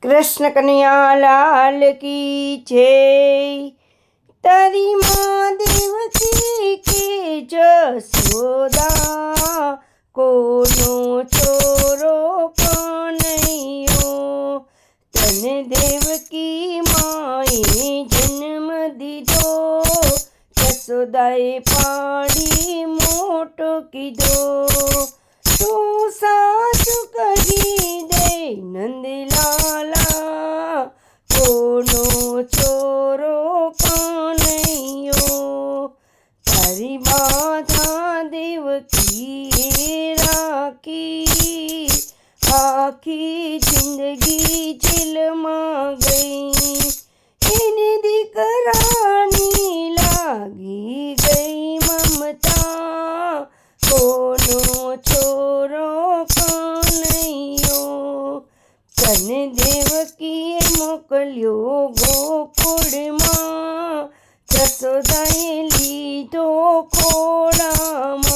कृष्ण कन्हैया लाल की जय। तारी माँ देवकी के जसोदा, कोनो छोरो कन्हैयो। तने देवकी माए जन्म दीधो, जसोदाए पाड़ी मोटो कीधो। तू साचु कही दे नंदलाला, कोनो छोरो कन्हैयो। तारी बाधा देवकीए राखी, आखी जिंदगी जेलમાં ગઈ। એને દીકરાની લાગી ગઈ મમતા, કોનો છોરો કન્હૈયો। તને દેવકીએ મોકલ્યો ગોકુળમાં, જસોદાએ લીધો ખોળામાં।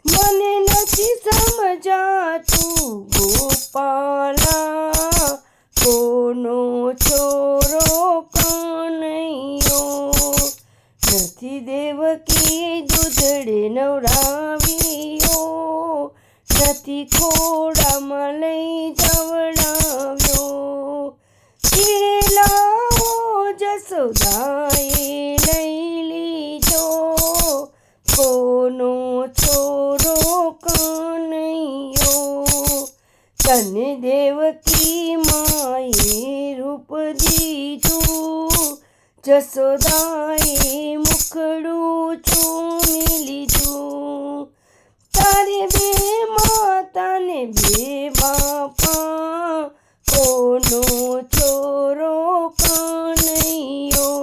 મને નથી સમજાતું ગોપાલા, કોનો છોરો કન્હૈયો। નથી દેવકીએ દૂધડે નવડાવ્યો, નથી ખોળામાં લઈ જવડાવ્યો। કેલાઓ જસોદાએ લઈ લીધો, કોનો છોરો કન્હૈયો। તને દેવકી માએ રૂપ દીધું, જસોદાએ મુખડું ચૂમી લીધું। તારે બે માતાને બે બાપા, કોનો છોરો કન્હૈયો।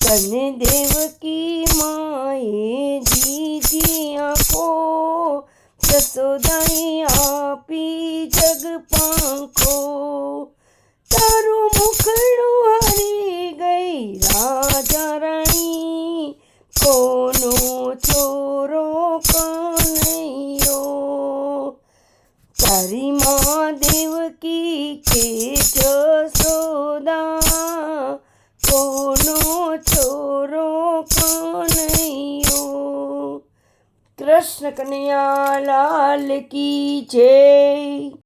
તને દેવકી માએ દીધી આંખો, જસોદાએ આપી જગ પાંખો। તારું મુખડું હરી ગઈ રાજા રાણી, કોનો છોરો કન્હૈયો। તારી માँ દેવકી કે જસોદા, કોનો છોરો કન્હૈયો। कृष्ण कन्हैया लाल की जय।